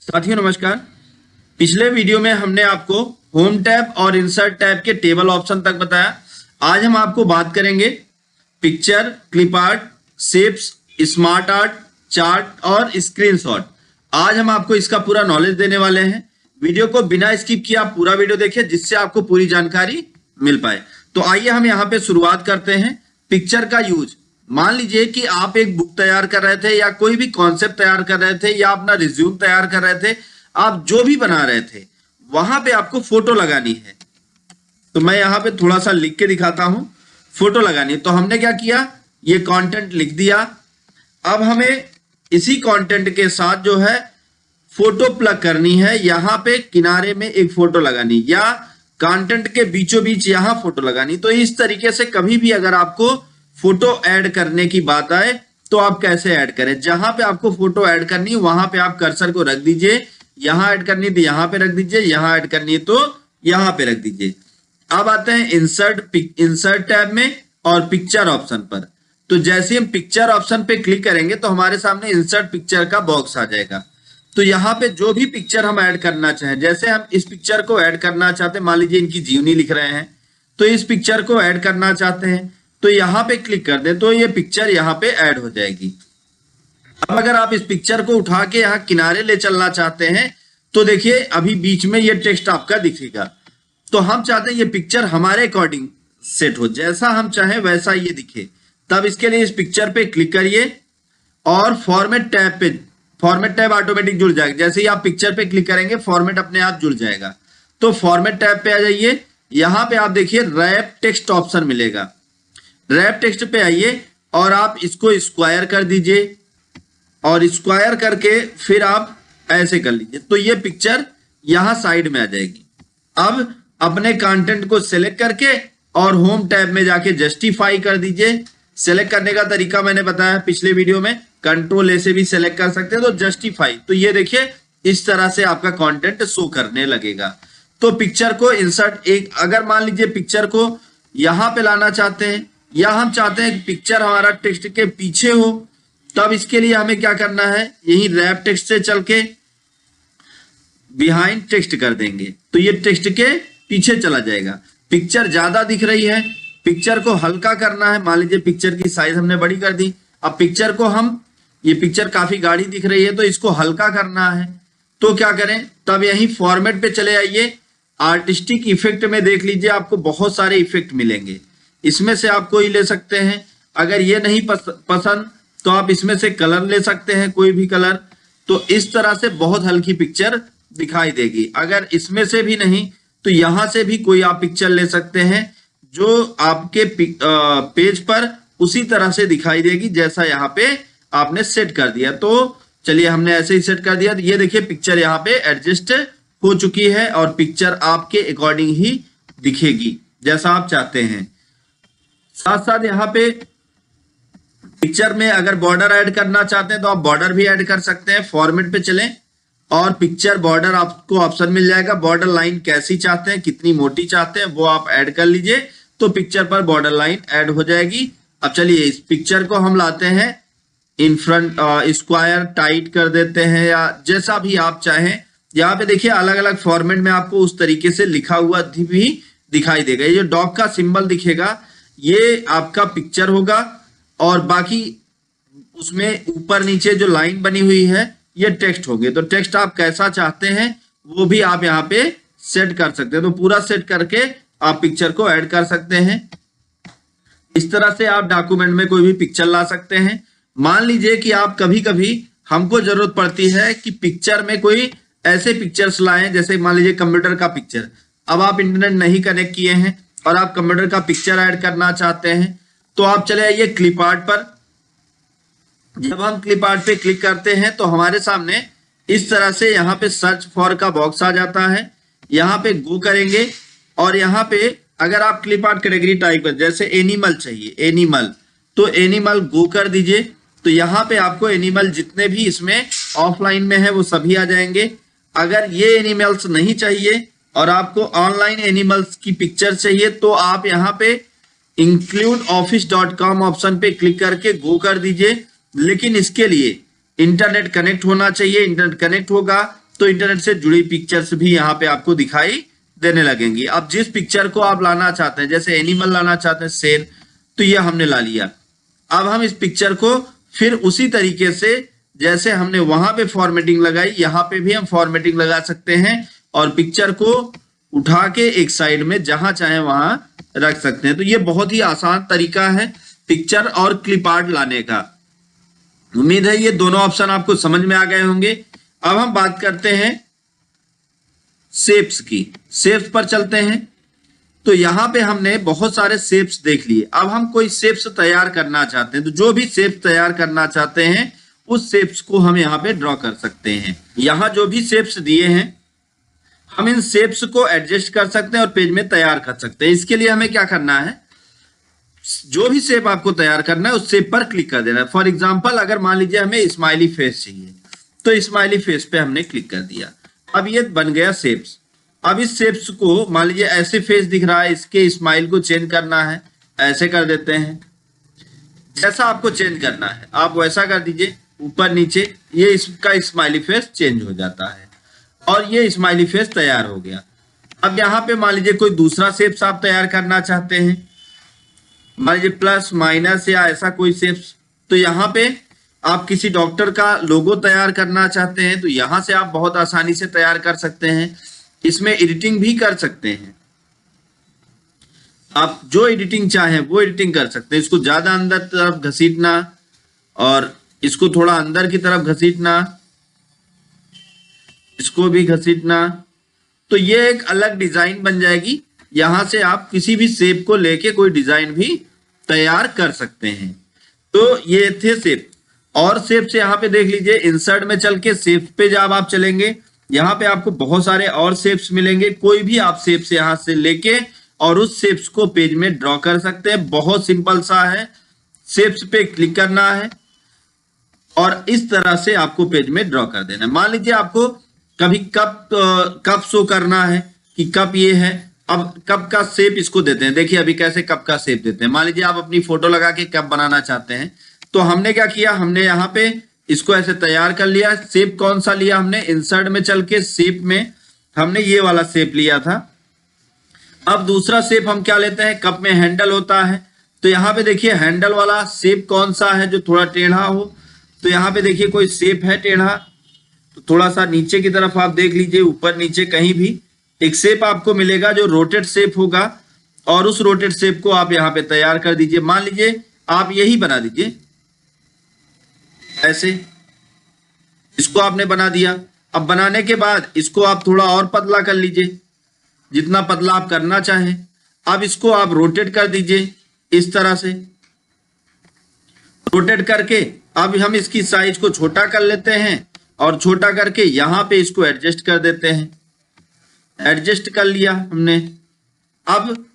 साथियों नमस्कार। पिछले वीडियो में हमने आपको होम टैब और इंसर्ट टैब के टेबल ऑप्शन तक बताया। आज हम आपको बात करेंगे picture, clip art, shapes, smart art, chart और स्क्रीनशॉट। आज हम आपको इसका पूरा नॉलेज देने वाले हैं। वीडियो को बिना स्किप किए आप पूरा वीडियो देखिए जिससे आपको पूरी जानकारी मिल पाए। तो आइए हम यहाँ पे शुरुआत करते हैं। पिक्चर का यूज, मान लीजिए कि आप एक बुक तैयार कर रहे थे या कोई भी कॉन्सेप्ट तैयार कर रहे थे या अपना रिज्यूम तैयार कर रहे थे, आप जो भी बना रहे थे वहां पे आपको फोटो लगानी है। तो मैं यहाँ पे थोड़ा सा लिख के दिखाता हूं, फोटो लगानी है। तो हमने क्या किया, ये कंटेंट लिख दिया। अब हमें इसी कंटेंट के साथ जो है फोटो प्लग करनी है। यहाँ पे किनारे में एक फोटो लगानी या कंटेंट के बीचों बीच यहाँ फोटो लगानी। तो इस तरीके से कभी भी अगर आपको फोटो ऐड करने की बात आए तो आप कैसे ऐड करें, जहां पे आपको फोटो ऐड करनी है वहां पे आप कर्सर को रख दीजिए। यहां ऐड करनी है तो यहां पे रख दीजिए, यहां ऐड करनी है तो यहां पे रख दीजिए। अब आते हैं इंसर्ट टैब में और पिक्चर ऑप्शन पर। तो जैसे हम पिक्चर ऑप्शन पे क्लिक करेंगे तो हमारे सामने इंसर्ट पिक्चर का बॉक्स आ जाएगा। तो यहाँ पे जो भी पिक्चर हम ऐड करना चाहें, जैसे हम इस पिक्चर को ऐड करना चाहते हैं, मान लीजिए इनकी जीवनी लिख रहे हैं तो इस पिक्चर को ऐड करना चाहते हैं तो यहाँ पे क्लिक कर दें तो ये पिक्चर यहाँ पे ऐड हो जाएगी। अब अगर आप इस पिक्चर को उठा के यहाँ किनारे ले चलना चाहते हैं तो देखिए अभी बीच में ये टेक्स्ट आपका दिखेगा। तो हम चाहते हैं ये पिक्चर हमारे अकॉर्डिंग सेट हो, जैसा हम चाहें वैसा ये दिखे। तब इसके लिए इस पिक्चर पे क्लिक करिए और फॉर्मेट टैब ऑटोमेटिक जुड़ जाएगा। जैसे ही आप पिक्चर पे क्लिक करेंगे फॉर्मेट अपने आप जुड़ जाएगा। तो फॉर्मेट टैब पे आ जाइए, यहाँ पे आप देखिए रैप टेक्स्ट ऑप्शन मिलेगा। रैप टेक्स्ट पे आइए और आप इसको स्क्वायर कर दीजिए और स्क्वायर करके फिर आप ऐसे कर लीजिए तो ये पिक्चर यहां साइड में आ जाएगी। अब अपने कंटेंट को सिलेक्ट करके और होम टैब में जाके जस्टिफाई कर दीजिए। सिलेक्ट करने का तरीका मैंने बताया पिछले वीडियो में, कंट्रोल ए से भी सिलेक्ट कर सकते हैं। तो जस्टिफाई, तो ये देखिए इस तरह से आपका कंटेंट शो करने लगेगा। तो पिक्चर को इंसर्ट, एक अगर मान लीजिए पिक्चर को यहां पे लाना चाहते हैं या हम चाहते हैं पिक्चर हमारा टेक्स्ट के पीछे हो, तब इसके लिए हमें क्या करना है, यही रैप टेक्स्ट से चल के बिहाइंड टेक्स्ट कर देंगे तो ये टेक्स्ट के पीछे चला जाएगा। पिक्चर ज्यादा दिख रही है, पिक्चर को हल्का करना है। मान लीजिए पिक्चर की साइज हमने बड़ी कर दी, अब पिक्चर को हम, ये पिक्चर काफी गाढ़ी दिख रही है तो इसको हल्का करना है। तो क्या करें, तब यही फॉर्मेट पे चले आइए, आर्टिस्टिक इफेक्ट में देख लीजिए आपको बहुत सारे इफेक्ट मिलेंगे। इसमें से आप कोई ले सकते हैं। अगर ये नहीं पसंद तो आप इसमें से कलर ले सकते हैं, कोई भी कलर। तो इस तरह से बहुत हल्की पिक्चर दिखाई देगी। अगर इसमें से भी नहीं तो यहां से भी कोई आप पिक्चर ले सकते हैं जो आपके पेज पर उसी तरह से दिखाई देगी जैसा यहाँ पे आपने सेट कर दिया। तो चलिए हमने ऐसे ही सेट कर दिया। तो ये देखिए पिक्चर यहाँ पे एडजस्ट हो चुकी है और पिक्चर आपके अकॉर्डिंग ही दिखेगी जैसा आप चाहते हैं। साथ साथ यहाँ पे पिक्चर में अगर बॉर्डर ऐड करना चाहते हैं तो आप बॉर्डर भी ऐड कर सकते हैं। फॉर्मेट पे चलें और पिक्चर बॉर्डर आपको ऑप्शन मिल जाएगा। बॉर्डर लाइन कैसी चाहते हैं, कितनी मोटी चाहते हैं वो आप ऐड कर लीजिए तो पिक्चर पर बॉर्डर लाइन ऐड हो जाएगी। अब चलिए इस पिक्चर को हम लाते हैं इन फ्रंट, स्क्वायर टाइट कर देते हैं या जैसा भी आप चाहें। यहाँ पे देखिए अलग अलग फॉर्मेट में आपको उस तरीके से लिखा हुआ भी दिखाई देगा। ये जो डॉग का सिंबल दिखेगा ये आपका पिक्चर होगा और बाकी उसमें ऊपर नीचे जो लाइन बनी हुई है ये टेक्स्ट होंगे। तो टेक्स्ट आप कैसा चाहते हैं वो भी आप यहाँ पे सेट कर सकते हैं। तो पूरा सेट करके आप पिक्चर को ऐड कर सकते हैं। इस तरह से आप डॉक्यूमेंट में कोई भी पिक्चर ला सकते हैं। मान लीजिए कि आप कभी कभी हमको जरूरत पड़ती है कि पिक्चर में कोई ऐसे पिक्चर्स लाएं, जैसे मान लीजिए कंप्यूटर का पिक्चर। अब आप इंटरनेट नहीं कनेक्ट किए हैं और आप कंप्यूटर का पिक्चर ऐड करना चाहते हैं तो आप चले आइए क्लिप आर्ट पर। जब हम क्लिप आर्ट पे क्लिक करते हैं तो हमारे सामने इस तरह से यहाँ पे सर्च फॉर का बॉक्स आ जाता है। यहाँ पे गो करेंगे और यहाँ पे अगर आप क्लिप आर्ट कैटेगरी टाइप कर, जैसे एनिमल चाहिए, एनिमल, तो एनिमल गो कर दीजिए। तो यहाँ पे आपको एनिमल जितने भी इसमें ऑफलाइन में है वो सभी आ जाएंगे। अगर ये एनिमल्स नहीं चाहिए और आपको ऑनलाइन एनिमल्स की पिक्चर चाहिए तो आप यहाँ पे इंक्लूड office.com ऑप्शन पे क्लिक करके गो कर दीजिए। लेकिन इसके लिए इंटरनेट कनेक्ट होना चाहिए। इंटरनेट कनेक्ट होगा तो इंटरनेट से जुड़ी पिक्चर्स भी यहाँ पे आपको दिखाई देने लगेंगी। अब जिस पिक्चर को आप लाना चाहते हैं, जैसे एनिमल लाना चाहते हैं शेर, तो ये हमने ला लिया। अब हम इस पिक्चर को फिर उसी तरीके से जैसे हमने वहां पे फॉर्मेटिंग लगाई, यहाँ पे भी हम फॉर्मेटिंग लगा सकते हैं और पिक्चर को उठा के एक साइड में जहां चाहे वहां रख सकते हैं। तो ये बहुत ही आसान तरीका है पिक्चर और क्लिप आर्ट लाने का। उम्मीद है ये दोनों ऑप्शन आपको समझ में आ गए होंगे। अब हम बात करते हैं शेप्स की। शेप्स पर चलते हैं। तो यहाँ पे हमने बहुत सारे शेप्स देख लिए। अब हम कोई शेप्स तैयार करना चाहते हैं, तो जो भी शेप्स तैयार करना चाहते हैं उस शेप्स को हम यहाँ पे ड्रॉ कर सकते हैं। यहाँ जो भी शेप्स दिए हैं हम इन शेप्स को एडजस्ट कर सकते हैं और पेज में तैयार कर सकते हैं। इसके लिए हमें क्या करना है, जो भी शेप आपको तैयार करना है उस शेप पर क्लिक कर देना है। फॉर एग्जांपल अगर मान लीजिए हमें स्माइली फेस चाहिए, तो स्माइली फेस पे हमने क्लिक कर दिया। अब ये बन गया शेप्स। अब इस शेप्स को मान लीजिए ऐसे फेस दिख रहा है, इसके स्माइल को चेंज करना है, ऐसे कर देते हैं। जैसा आपको चेंज करना है आप वैसा कर दीजिए, ऊपर नीचे, ये इसका स्माइली फेस चेंज हो जाता है और ये स्माइली फेस तैयार हो गया। अब यहाँ पे मान लीजिए कोई दूसरा शेप्स आप तैयार करना चाहते हैं, मान लीजिए प्लस माइनस या ऐसा कोई शेप्स, तो यहाँ पे आप किसी डॉक्टर का लोगो तैयार करना चाहते हैं तो यहाँ से आप बहुत आसानी से तैयार कर सकते हैं। इसमें एडिटिंग भी कर सकते हैं, आप जो एडिटिंग चाहें वो एडिटिंग कर सकते हैं। इसको ज्यादा अंदर तरफ घसीटना और इसको थोड़ा अंदर की तरफ घसीटना, इसको भी घसीटना, तो ये एक अलग डिजाइन बन जाएगी। यहां से आप किसी भी शेप को लेके कोई डिजाइन भी तैयार कर सकते हैं। तो ये थे शेप। और शेप से यहाँ पे देख लीजिए, इंसर्ट में चल के शेप पे जब आप चलेंगे यहाँ पे आपको बहुत सारे और शेप्स मिलेंगे। कोई भी आप शेप्स यहाँ से लेके और उस शेप्स को पेज में ड्रॉ कर सकते हैं। बहुत सिंपल सा है, शेप्स पे क्लिक करना है और इस तरह से आपको पेज में ड्रॉ कर देना है। मान लीजिए आपको कभी कप शो करना है कि कप ये है, अब कप का शेप इसको देते हैं। देखिए अभी कैसे कप का शेप देते हैं। मान लीजिए आप अपनी फोटो लगा के कप बनाना चाहते हैं, तो हमने क्या किया, हमने यहाँ पे इसको ऐसे तैयार कर लिया। शेप कौन सा लिया हमने, इंसर्ट में चल के शेप में हमने ये वाला शेप लिया था। अब दूसरा शेप हम क्या लेते हैं, कप में हैंडल होता है, तो यहाँ पे देखिए हैंडल वाला शेप कौन सा है जो थोड़ा टेढ़ा हो, तो यहाँ पे देखिए कोई शेप है टेढ़ा, तो थोड़ा सा नीचे की तरफ आप देख लीजिए, ऊपर नीचे कहीं भी एक शेप आपको मिलेगा जो रोटेट शेप होगा और उस रोटेट शेप को आप यहाँ पे तैयार कर दीजिए। मान लीजिए आप यही बना दीजिए, ऐसे इसको आपने बना दिया। अब बनाने के बाद इसको आप थोड़ा और पतला कर लीजिए, जितना पतला आप करना चाहें। अब इसको आप रोटेट कर दीजिए इस तरह से, रोटेट करके अब हम इसकी साइज को छोटा कर लेते हैं और छोटा करके यहां पे इसको एडजस्ट कर देते हैं। एडजस्ट कर लिया हमने। अब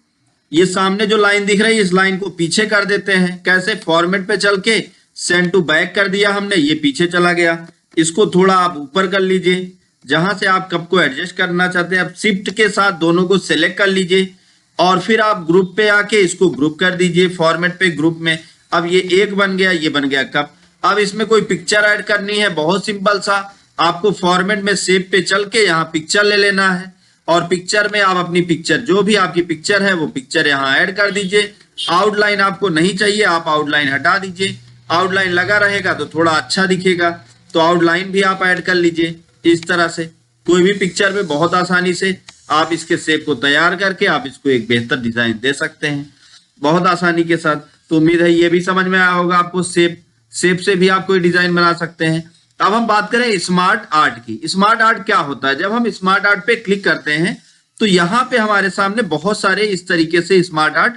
ये सामने जो लाइन दिख रही है इस लाइन को पीछे कर देते हैं। कैसे, फॉर्मेट पे चल के सेंड टू बैक कर दिया हमने, ये पीछे चला गया। इसको थोड़ा आप ऊपर कर लीजिए जहां से आप कप को एडजस्ट करना चाहते हैं। अब शिफ्ट के साथ दोनों को सिलेक्ट कर लीजिए और फिर आप ग्रुप पे आके इसको ग्रुप कर दीजिए, फॉर्मेट पे ग्रुप में। अब ये एक बन गया, ये बन गया कप। अब इसमें कोई पिक्चर ऐड करनी है, बहुत सिंपल सा, आपको फॉर्मेट में शेप पे चल के यहाँ पिक्चर ले लेना है और पिक्चर में आप अपनी पिक्चर, जो भी आपकी पिक्चर है वो पिक्चर यहाँ ऐड कर दीजिए। आउटलाइन आपको नहीं चाहिए, आप आउटलाइन हटा दीजिए। आउटलाइन लगा रहेगा तो थोड़ा अच्छा दिखेगा, तो आउटलाइन भी आप ऐड कर लीजिए। इस तरह से कोई भी पिक्चर में बहुत आसानी से आप इसके शेप को तैयार करके आप इसको एक बेहतर डिजाइन दे सकते हैं बहुत आसानी के साथ। तो उम्मीद है ये भी समझ में आया होगा आपको। शेप से भी आप कोई डिजाइन बना सकते हैं। अब हम बात करें स्मार्ट आर्ट की। स्मार्ट आर्ट क्या होता है, जब हम स्मार्ट आर्ट पे क्लिक करते हैं तो यहाँ पे हमारे सामने बहुत सारे इस तरीके से स्मार्ट आर्ट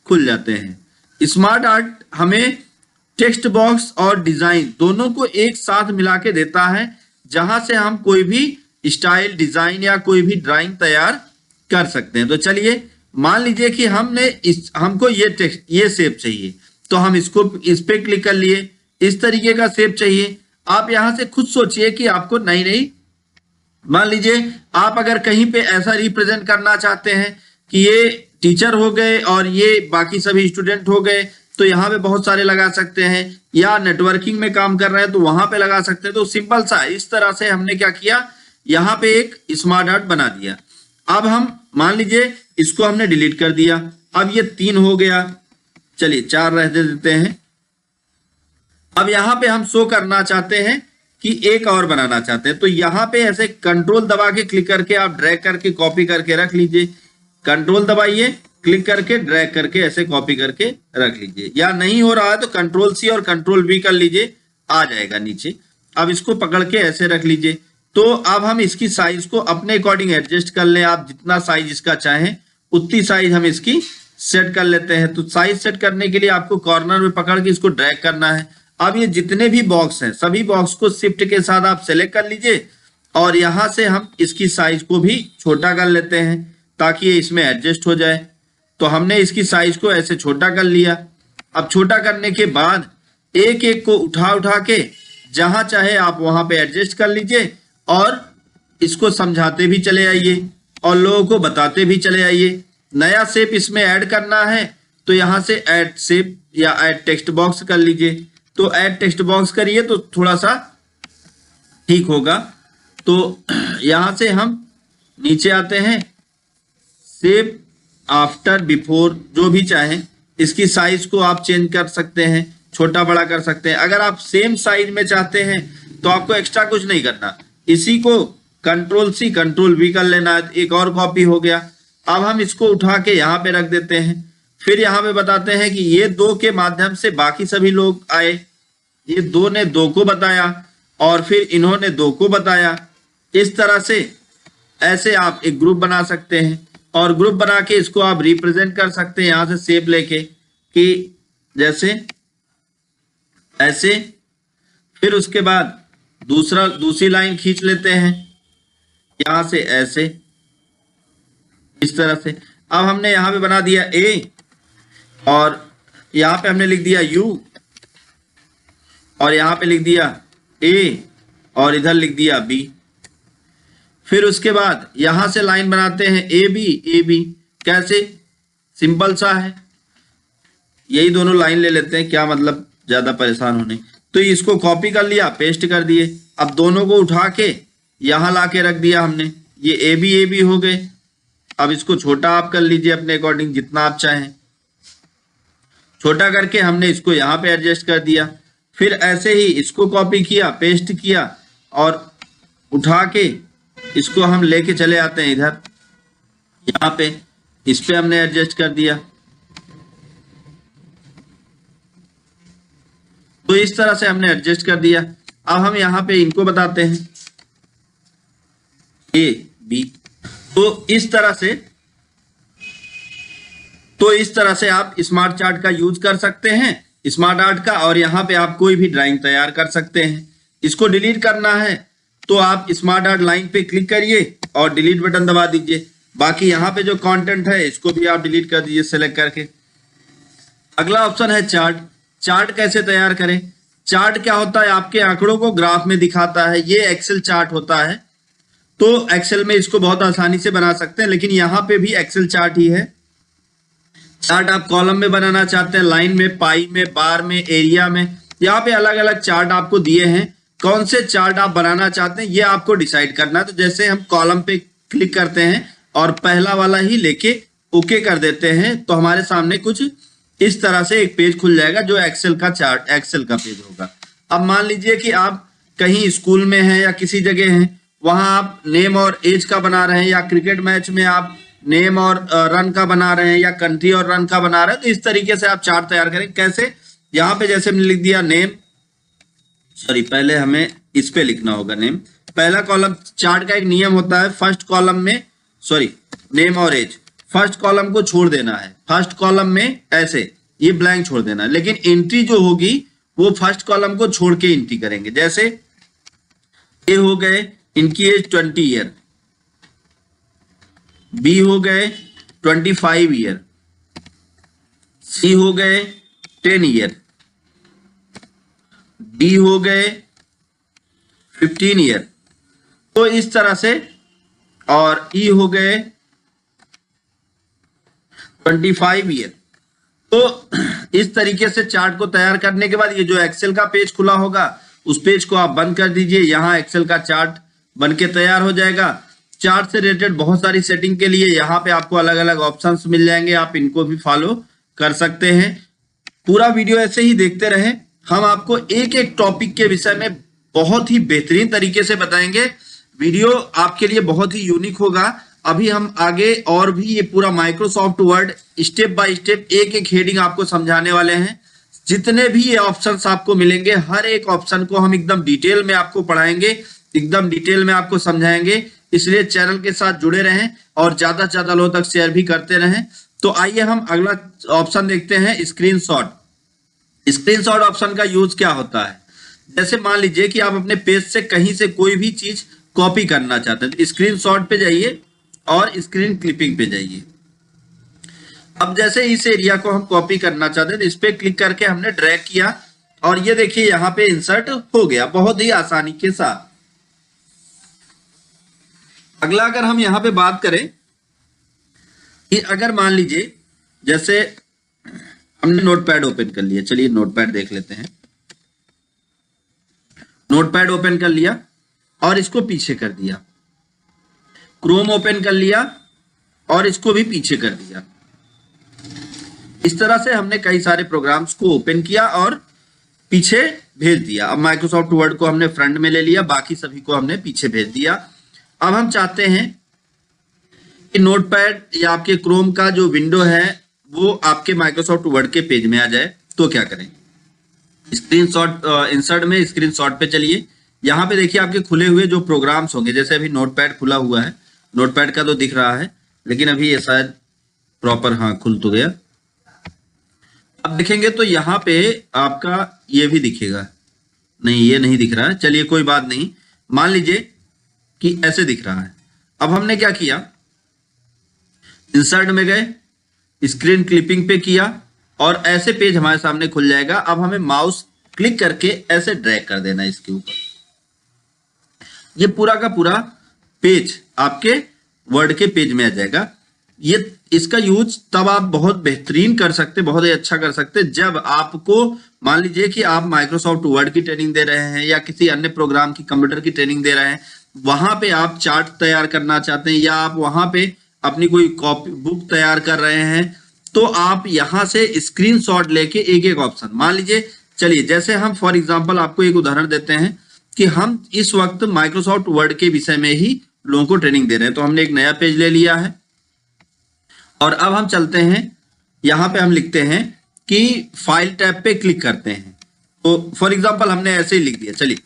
खुल जाते हैं। स्मार्ट आर्ट हमें टेक्स्ट बॉक्स और डिजाइन दोनों को एक साथ मिला के देता है, जहां से हम कोई भी स्टाइल, डिजाइन या कोई भी ड्राइंग तैयार कर सकते हैं। तो चलिए मान लीजिए कि हमको ये शेप चाहिए, तो हम इसको इस पे क्लिक कर लिए। इस तरीके का शेप चाहिए। आप यहां से खुद सोचिए कि आपको नई मान लीजिए आप अगर कहीं पे ऐसा रिप्रेजेंट करना चाहते हैं कि ये टीचर हो गए और ये बाकी सभी स्टूडेंट हो गए, तो यहाँ पे बहुत सारे लगा सकते हैं। या नेटवर्किंग में काम कर रहे हैं तो वहां पे लगा सकते हैं। तो सिंपल सा इस तरह से हमने क्या किया, यहाँ पे एक स्मार्ट आर्ट बना दिया। अब हम मान लीजिए इसको हमने डिलीट कर दिया, अब ये 3 हो गया, चलिए 4 रह देते हैं। अब यहाँ पे हम शो करना चाहते हैं कि एक और बनाना चाहते हैं, तो यहाँ पे ऐसे कंट्रोल दबा के क्लिक करके आप ड्रैग करके कॉपी करके रख लीजिए। कंट्रोल दबाइए, क्लिक करके ड्रैग करके ऐसे कॉपी करके रख लीजिए, या नहीं हो रहा है तो कंट्रोल सी और कंट्रोल वी कर लीजिए, आ जाएगा नीचे। अब इसको पकड़ के ऐसे रख लीजिए। तो अब हम इसकी साइज को अपने अकॉर्डिंग एडजस्ट कर लें, आप जितना साइज इसका चाहें उतनी साइज हम इसकी सेट कर लेते हैं। तो साइज सेट करने के लिए आपको कॉर्नर में पकड़ के इसको ड्रैग करना है। अब ये जितने भी बॉक्स हैं सभी बॉक्स को शिफ्ट के साथ आप सेलेक्ट कर लीजिए और यहां से हम इसकी साइज को भी छोटा कर लेते हैं ताकि ये इसमें एडजस्ट हो जाए। तो हमने इसकी साइज को ऐसे छोटा कर लिया। अब छोटा करने के बाद एक एक को उठा उठा के जहां चाहे आप वहां पे एडजस्ट कर लीजिए और इसको समझाते भी चले आइए और लोगों को बताते भी चले आइए। नया शेप इसमें ऐड करना है तो यहां से ऐड शेप या ऐड टेक्स्ट बॉक्स कर लीजिए। तो ऐड टेक्स्ट बॉक्स करिए तो थोड़ा सा ठीक होगा। तो यहां से हम नीचे आते हैं, शेप आफ्टर बिफोर जो भी चाहें, इसकी साइज को आप चेंज कर सकते हैं, छोटा बड़ा कर सकते हैं। अगर आप सेम साइज में चाहते हैं तो आपको एक्स्ट्रा कुछ नहीं करना, इसी को कंट्रोल सी कंट्रोल वी कर लेना है। एक और कॉपी हो गया। अब हम इसको उठा के यहाँ पे रख देते हैं। फिर यहाँ पे बताते हैं कि ये 2 के माध्यम से बाकी सभी लोग आए, ये 2 ने 2 को बताया और फिर इन्होंने 2 को बताया। इस तरह से ऐसे आप एक ग्रुप बना सकते हैं और ग्रुप बना के इसको आप रिप्रेजेंट कर सकते हैं यहाँ से शेप लेके कि जैसे ऐसे। फिर उसके बाद दूसरी लाइन खींच लेते हैं यहां से ऐसे, इस तरह से। अब हमने यहां पे बना दिया ए और यहां पे हमने लिख दिया यू और यहां पे लिख दिया ए और इधर लिख दिया बी। फिर उसके बाद यहां से लाइन बनाते हैं ए बी। कैसे, सिंपल सा है, यही दोनों लाइन ले लेते हैं, क्या मतलब ज्यादा परेशान होने। तो इसको कॉपी कर लिया, पेस्ट कर दिए। अब दोनों को उठा के यहां ला के रख दिया हमने, ये ए बी हो गए। अब इसको छोटा आप कर लीजिए अपने अकॉर्डिंग जितना आप चाहें। छोटा करके हमने इसको यहाँ पे एडजस्ट कर दिया। फिर ऐसे ही इसको कॉपी किया, पेस्ट किया और उठा के इसको हम लेके चले आते हैं इधर, यहाँ पे इस पे हमने एडजस्ट कर दिया। तो इस तरह से हमने एडजस्ट कर दिया। अब हम यहाँ पे इनको बताते हैं ए बी। तो इस तरह से आप स्मार्ट चार्ट का यूज कर सकते हैं, स्मार्ट आर्ट का, और यहाँ पे आप कोई भी ड्राइंग तैयार कर सकते हैं। इसको डिलीट करना है तो आप स्मार्ट आर्ट लाइन पे क्लिक करिए और डिलीट बटन दबा दीजिए। बाकी यहाँ पे जो कंटेंट है इसको भी आप डिलीट कर दीजिए सेलेक्ट करके। अगला ऑप्शन है चार्ट। चार्ट कैसे तैयार करें? चार्ट क्या होता है, आपके आंकड़ों को ग्राफ में दिखाता है। ये एक्सेल चार्ट होता है, तो एक्सेल में इसको बहुत आसानी से बना सकते हैं, लेकिन यहाँ पे भी एक्सेल चार्ट ही है। चार्ट आप कॉलम में बनाना चाहते हैं, लाइन में, पाई में, बार में, एरिया में, यहाँ पे अलग अलग चार्ट आपको दिए हैं। कौन से चार्ट आप बनाना चाहते हैं ये आपको डिसाइड करना है। तो जैसे हम कॉलम पे क्लिक करते हैं और पहला वाला ही लेके ओके कर देते हैं तो हमारे सामने कुछ इस तरह से एक पेज खुल जाएगा जो एक्सेल का चार्ट, एक्सेल का पेज होगा। अब मान लीजिए कि आप कहीं स्कूल में हैं या किसी जगह हैं, वहां आप नेम और एज का बना रहे हैं, या क्रिकेट मैच में आप नेम और रन का बना रहे हैं, या कंट्री और रन का बना रहे हैं। तो इस तरीके से आप चार्ट तैयार करें। कैसे, यहाँ पे जैसे हमने लिख दिया नेम, सॉरी पहले हमें इस पे लिखना होगा नेम। पहला कॉलम, चार्ट का एक नियम होता है, फर्स्ट कॉलम में, सॉरी नेम और एज, फर्स्ट कॉलम को छोड़ देना है। फर्स्ट कॉलम में ऐसे ये ब्लैंक छोड़ देना है, लेकिन एंट्री जो होगी वो फर्स्ट कॉलम को छोड़ के एंट्री करेंगे। जैसे ए हो गए, इनकी एज 20 ईयर, बी हो गए 25 ईयर, सी हो गए 10 ईयर, डी हो गए 15 ईयर। तो इस तरह से, और ई हो गए 25 ईयर। तो इस तरीके से चार्ट को तैयार करने के बाद ये जो एक्सेल का पेज खुला होगा उस पेज को आप बंद कर दीजिए। यहाँ एक्सेल का चार्ट बन के तैयार हो जाएगा। चार्ट से रिलेटेड बहुत सारी सेटिंग के लिए यहाँ पे आपको अलग अलग ऑप्शंस मिल जाएंगे, आप इनको भी फॉलो कर सकते हैं। पूरा वीडियो ऐसे ही देखते रहे, हम आपको एक एक टॉपिक के विषय में बहुत ही बेहतरीन तरीके से बताएंगे। वीडियो आपके लिए बहुत ही यूनिक होगा। अभी हम आगे और भी ये पूरा Microsoft word step by step एक एक हेडिंग आपको समझाने वाले हैं। जितने भी ये ऑप्शंस आपको मिलेंगे, हर एक ऑप्शन को हम एकदम डिटेल में आपको पढ़ाएंगे, एकदम डिटेल में आपको समझाएंगे। इसलिए चैनल के साथ जुड़े रहें और ज्यादा से ज्यादा लोगों तक शेयर भी करते रहें। तो आइए हम अगला ऑप्शन देखते हैं, स्क्रीनशॉट। स्क्रीनशॉट ऑप्शन का यूज क्या होता है? जैसे मान लीजिए कि आप अपने पेज से कहीं से कोई भी चीज कॉपी करना चाहते हैं, तो स्क्रीनशॉट पे जाइए और स्क्रीन क्लिपिंग पे जाइए। अब जैसे इस एरिया को हम कॉपी करना चाहते हैं तो इस पे क्लिक करके हमने ड्रैग किया और ये देखिए यहाँ पे इंसर्ट हो गया बहुत ही आसानी के साथ। अगला अगर हम यहाँ पे बात करें कि अगर मान लीजिए जैसे हमने नोटपैड ओपन कर लिया, चलिए नोटपैड देख लेते हैं। नोटपैड ओपन कर लिया और इसको पीछे कर दिया, क्रोम ओपन कर लिया और इसको भी पीछे कर दिया। इस तरह से हमने कई सारे प्रोग्राम्स को ओपन किया और पीछे भेज दिया। अब माइक्रोसॉफ्ट वर्ड को हमने फ्रंट में ले लिया, बाकी सभी को हमने पीछे भेज दिया। अब हम चाहते हैं कि नोटपैड या आपके क्रोम का जो विंडो है वो आपके माइक्रोसॉफ्ट वर्ड के पेज में आ जाए, तो क्या करें? स्क्रीनशॉट इंसर्ट में स्क्रीनशॉट पे चलिए। यहाँ पे देखिए आपके खुले हुए जो प्रोग्राम्स होंगे, जैसे अभी नोटपैड खुला हुआ है, नोटपैड का तो दिख रहा है लेकिन अभी ये शायद प्रॉपर हाँ खुल तो गया। अब देखेंगे तो यहाँ पे आपका ये भी दिखेगा, नहीं ये नहीं दिख रहा है, चलिए कोई बात नहीं। मान लीजिए कि ऐसे दिख रहा है। अब हमने क्या किया, इंसर्ट में गए, स्क्रीन क्लिपिंग पे किया और ऐसे पेज हमारे सामने खुल जाएगा। अब हमें माउस क्लिक करके ऐसे ड्रैग कर देना इसके ऊपर, ये पूरा का पूरा पेज आपके वर्ड के पेज में आ जाएगा। ये इसका यूज तब आप बहुत बेहतरीन कर सकते, बहुत ही अच्छा कर सकते, जब आपको मान लीजिए कि आप माइक्रोसॉफ्ट वर्ड की ट्रेनिंग दे रहे हैं या किसी अन्य प्रोग्राम की कंप्यूटर की ट्रेनिंग दे रहे हैं, वहां पे आप चार्ट तैयार करना चाहते हैं या आप वहां पे अपनी कोई कॉपी बुक तैयार कर रहे हैं, तो आप यहां से स्क्रीनशॉट लेके एक एक ऑप्शन, मान लीजिए चलिए जैसे हम फॉर एग्जांपल आपको एक उदाहरण देते हैं कि हम इस वक्त माइक्रोसॉफ्ट वर्ड के विषय में ही लोगों को ट्रेनिंग दे रहे हैं। तो हमने एक नया पेज ले लिया है और अब हम चलते हैं, यहां पे हम लिखते हैं कि फाइल टैब पे क्लिक करते हैं। तो फॉर एग्जांपल हमने ऐसे ही लिख दिया, चलिए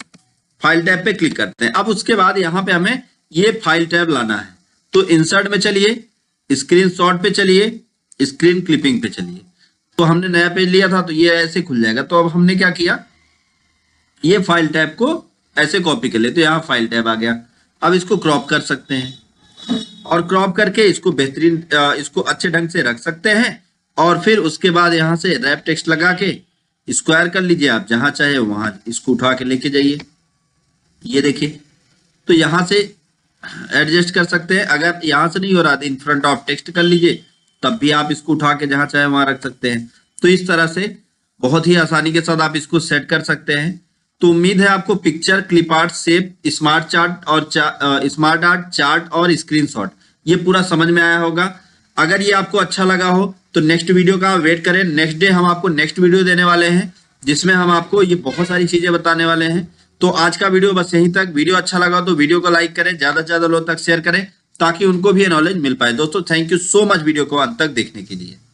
फाइल टैब पे क्लिक करते हैं। अब उसके बाद यहां पे हमें ये फाइल टैब लाना है, तो इंसर्ट में चलिए, स्क्रीनशॉट पे चलिए, स्क्रीन क्लिपिंग पे चलिए। तो हमने नया पेज लिया था तो ये ऐसे खुल जाएगा। तो अब हमने क्या किया, ये फाइल टैब को ऐसे कॉपी कर ले, तो यहाँ फाइल टैब आ गया। अब इसको क्रॉप कर सकते हैं और क्रॉप करके इसको बेहतरीन इसको अच्छे ढंग से रख सकते हैं और फिर उसके बाद यहाँ से रैप टेक्स्ट लगा के स्क्वायर कर लीजिए, आप जहां चाहे वहां इसको उठा के लेके जाइए। ये देखिए, तो यहां से एडजस्ट कर सकते हैं। अगर यहां से नहीं हो रहा तो इन फ्रंट ऑफ टेक्स्ट कर लीजिए, तब भी आप इसको उठा के जहां चाहे वहां रख सकते हैं। तो इस तरह से बहुत ही आसानी के साथ आप इसको सेट कर सकते हैं। तो उम्मीद है आपको picture, clip art, shape, smart chart और स्मार्ट आर्ट, चार्ट और स्क्रीनशॉट ये पूरा समझ में आया होगा। अगर ये आपको अच्छा लगा हो तो नेक्स्ट वीडियो का वेट करें। नेक्स्ट डे हम आपको नेक्स्ट वीडियो देने वाले हैं जिसमें हम आपको ये बहुत सारी चीजें बताने वाले हैं। तो आज का वीडियो बस यहीं तक। वीडियो अच्छा लगा तो वीडियो को लाइक करें, ज्यादा से ज्यादा लोगों तक शेयर करें ताकि उनको भी ये नॉलेज मिल पाए। दोस्तों thank you so much video को अंत तक देखने के लिए।